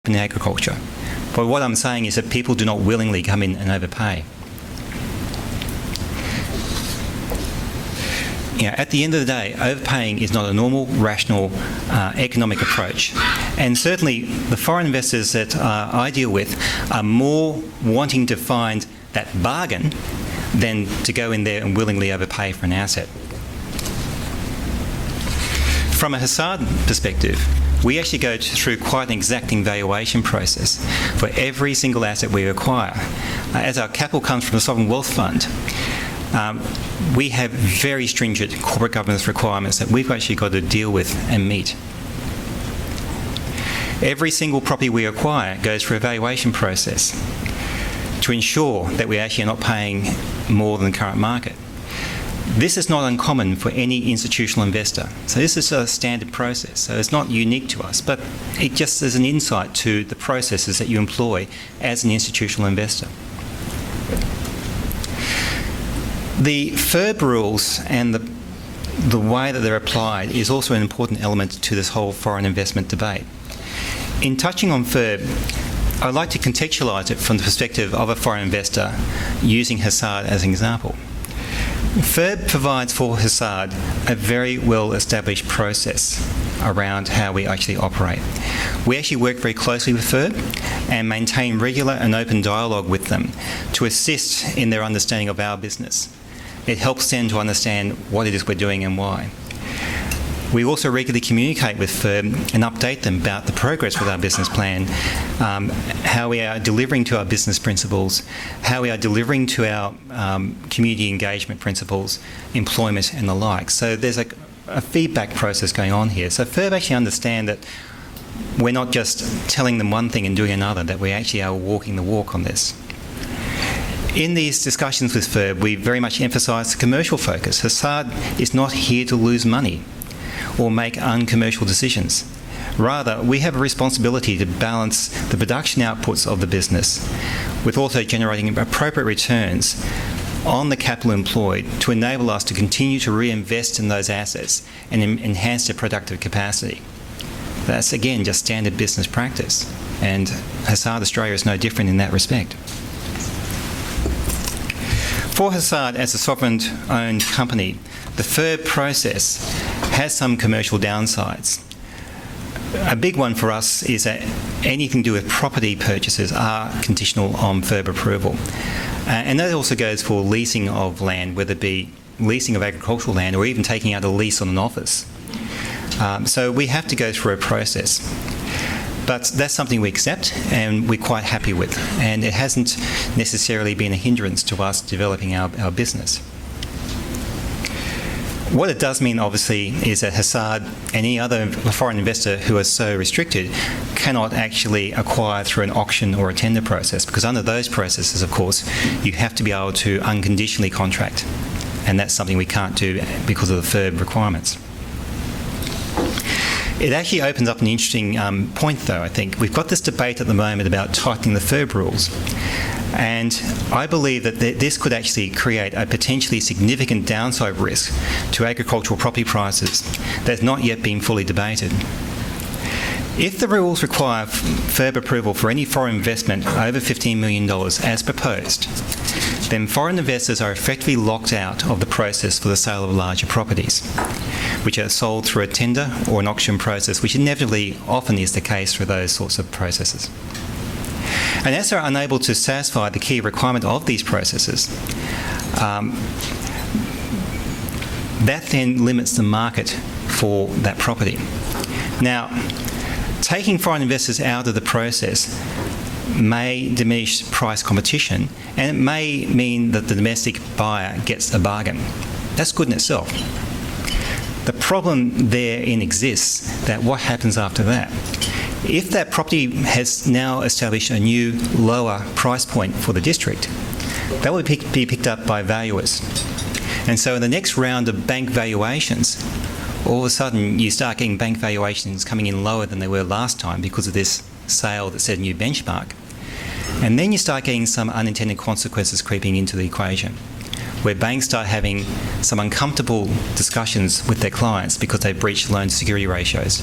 in agriculture. But what I'm saying is that people do not willingly come in and overpay. At the end of the day, overpaying is not a normal, rational economic approach. And certainly the foreign investors that I deal with are more wanting to find that bargain than to go in there and willingly overpay for an asset. From a Hassad perspective, we actually go through quite an exacting valuation process for every single asset we acquire. As our capital comes from the Sovereign Wealth Fund, we have very stringent corporate governance requirements that we've actually got to deal with and meet. Every single property we acquire goes through a valuation process to ensure that we actually are not paying more than the current market. This is not uncommon for any institutional investor. So this is a standard process. So it's not unique to us, but it just is an insight to the processes that you employ as an institutional investor. The FIRB rules and the way that they're applied is also an important element to this whole foreign investment debate. In touching on FIRB, I'd like to contextualise it from the perspective of a foreign investor using Hassad as an example. FIRB provides for Hassad a very well-established process around how we actually operate. We actually work very closely with FIRB and maintain regular and open dialogue with them to assist in their understanding of our business. It helps them to understand what it is we're doing and why. We also regularly communicate with FIRB and update them about the progress with our business plan, how we are delivering to our business principles, how we are delivering to our community engagement principles, employment and the like. So there's a feedback process going on here. So FIRB actually understand that we're not just telling them one thing and doing another, that we actually are walking the walk on this. In these discussions with FIRB, we very much emphasise the commercial focus. Hassad is not here to lose money or make uncommercial decisions. Rather, we have a responsibility to balance the production outputs of the business with also generating appropriate returns on the capital employed to enable us to continue to reinvest in those assets and enhance their productive capacity. That's, again, just standard business practice, and Hassad Australia is no different in that respect. For Hassad, as a sovereign-owned company, the FIRB process has some commercial downsides. A big one for us is that anything to do with property purchases are conditional on FIRB approval. And that also goes for leasing of land, whether it be leasing of agricultural land or even taking out a lease on an office. So we have to go through a process. But that's something we accept and we're quite happy with. And it hasn't necessarily been a hindrance to us developing our business. What it does mean, obviously, is that Hassad and any other foreign investor who is so restricted cannot actually acquire through an auction or a tender process, because under those processes, of course, you have to be able to unconditionally contract. And that's something we can't do because of the FIRB requirements. It actually opens up an interesting point, though, I think. We've got this debate at the moment about tightening the FIRB rules. And I believe that this could actually create a potentially significant downside risk to agricultural property prices that's not yet been fully debated. If the rules require FIRB approval for any foreign investment over $15 million as proposed, then foreign investors are effectively locked out of the process for the sale of larger properties, which are sold through a tender or an auction process, which inevitably often is the case for those sorts of processes. And as they're unable to satisfy the key requirement of these processes, that then limits the market for that property. Now, taking foreign investors out of the process may diminish price competition, and it may mean that the domestic buyer gets a bargain. That's good in itself. The problem therein exists that what happens after that? If that property has now established a new lower price point for the district, that will be picked up by valuers. And so in the next round of bank valuations, all of a sudden you start getting bank valuations coming in lower than they were last time because of this sale that set a new benchmark. And then you start getting some unintended consequences creeping into the equation, where banks start having some uncomfortable discussions with their clients because they've breached loan security ratios.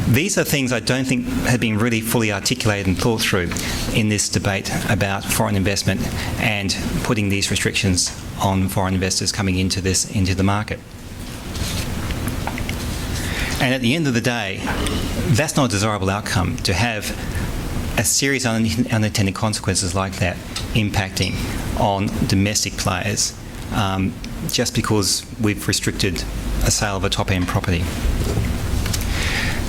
These are things I don't think have been really fully articulated and thought through in this debate about foreign investment and putting these restrictions on foreign investors coming into the market. And at the end of the day, that's not a desirable outcome, to have a series of unintended consequences like that impacting on domestic players just because we've restricted a sale of a top-end property.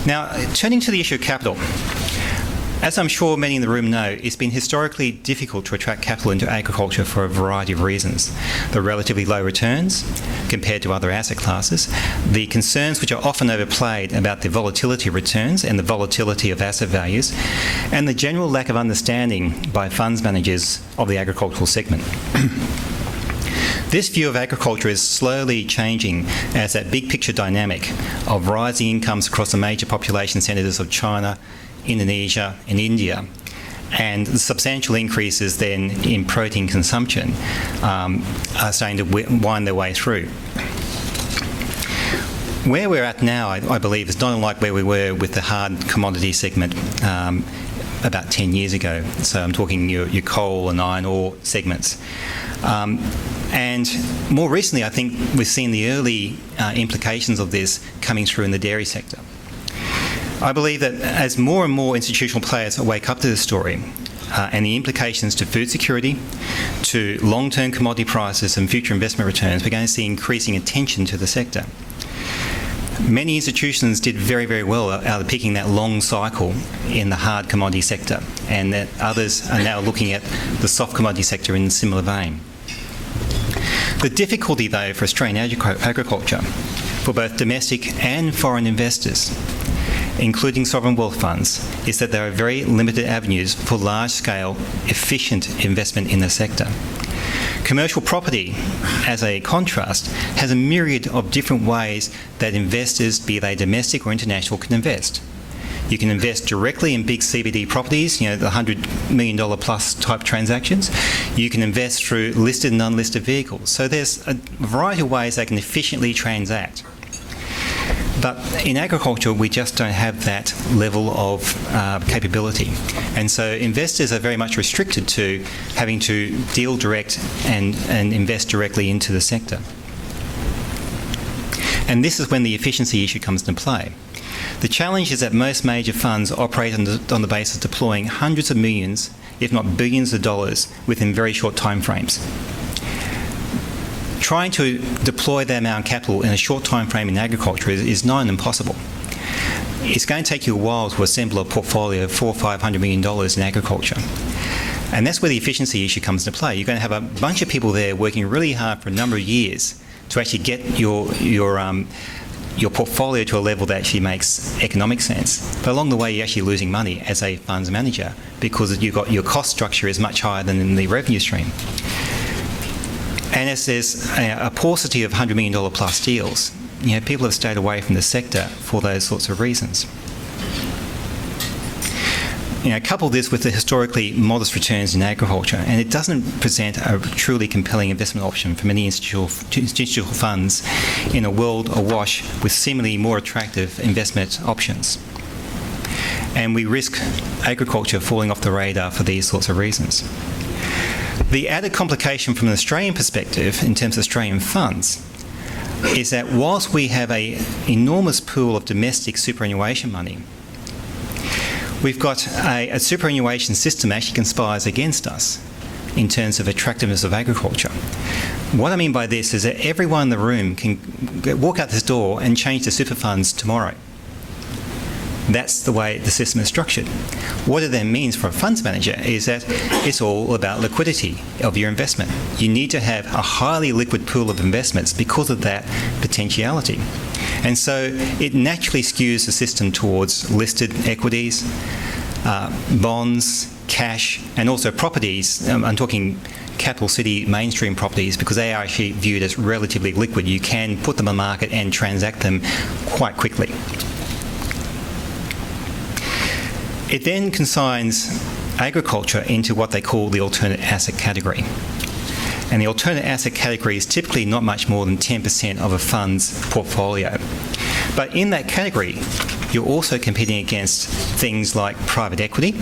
Now, turning to the issue of capital, as I'm sure many in the room know, it's been historically difficult to attract capital into agriculture for a variety of reasons. The relatively low returns compared to other asset classes, the concerns which are often overplayed about the volatility of returns and the volatility of asset values, and the general lack of understanding by funds managers of the agricultural segment. This view of agriculture is slowly changing as that big picture dynamic of rising incomes across the major population centres of China, Indonesia and India, and the substantial increases then in protein consumption are starting to wind their way through. Where we're at now, I believe, is not unlike where we were with the hard commodity segment about 10 years ago. So I'm talking your coal and iron ore segments. And more recently, I think we've seen the early implications of this coming through in the dairy sector. I believe that as more and more institutional players wake up to this story and the implications to food security, to long-term commodity prices and future investment returns, we're going to see increasing attention to the sector. Many institutions did very, very well out of picking that long cycle in the hard commodity sector, and that others are now looking at the soft commodity sector in a similar vein. The difficulty, though, for Australian agriculture, for both domestic and foreign investors, including sovereign wealth funds, is that there are very limited avenues for large-scale, efficient investment in the sector. Commercial property, as a contrast, has a myriad of different ways that investors, be they domestic or international, can invest. You can invest directly in big CBD properties, the $100 million plus type transactions. You can invest through listed and unlisted vehicles. So there's a variety of ways they can efficiently transact. But in agriculture, we just don't have that level of capability. And so investors are very much restricted to having to deal direct and invest directly into the sector. And this is when the efficiency issue comes into play. The challenge is that most major funds operate on the basis of deploying hundreds of millions, if not billions of dollars, within very short timeframes. Trying to deploy that amount of capital in a short time frame in agriculture is not impossible. It's going to take you a while to assemble a portfolio of $400 or $500 million in agriculture. And that's where the efficiency issue comes into play. You're going to have a bunch of people there working really hard for a number of years to actually get your portfolio to a level that actually makes economic sense. But along the way, you're actually losing money as a funds manager because your cost structure is much higher than in the revenue stream. And as there's a paucity of $100 million plus deals, people have stayed away from the sector for those sorts of reasons. Couple this with the historically modest returns in agriculture, and it doesn't present a truly compelling investment option for many institutional funds in a world awash with seemingly more attractive investment options. And we risk agriculture falling off the radar for these sorts of reasons. The added complication from an Australian perspective, in terms of Australian funds, is that whilst we have an enormous pool of domestic superannuation money, we've got a superannuation system that actually conspires against us in terms of attractiveness of agriculture. What I mean by this is that everyone in the room can walk out this door and change their super funds tomorrow. That's the way the system is structured. What it then means for a funds manager is that it's all about liquidity of your investment. You need to have a highly liquid pool of investments because of that potentiality. And so it naturally skews the system towards listed equities, bonds, cash, and also properties. I'm talking capital city mainstream properties because they are actually viewed as relatively liquid. You can put them on the market and transact them quite quickly. It then consigns agriculture into what they call the alternate asset category. And the alternate asset category is typically not much more than 10% of a fund's portfolio. But in that category, you're also competing against things like private equity,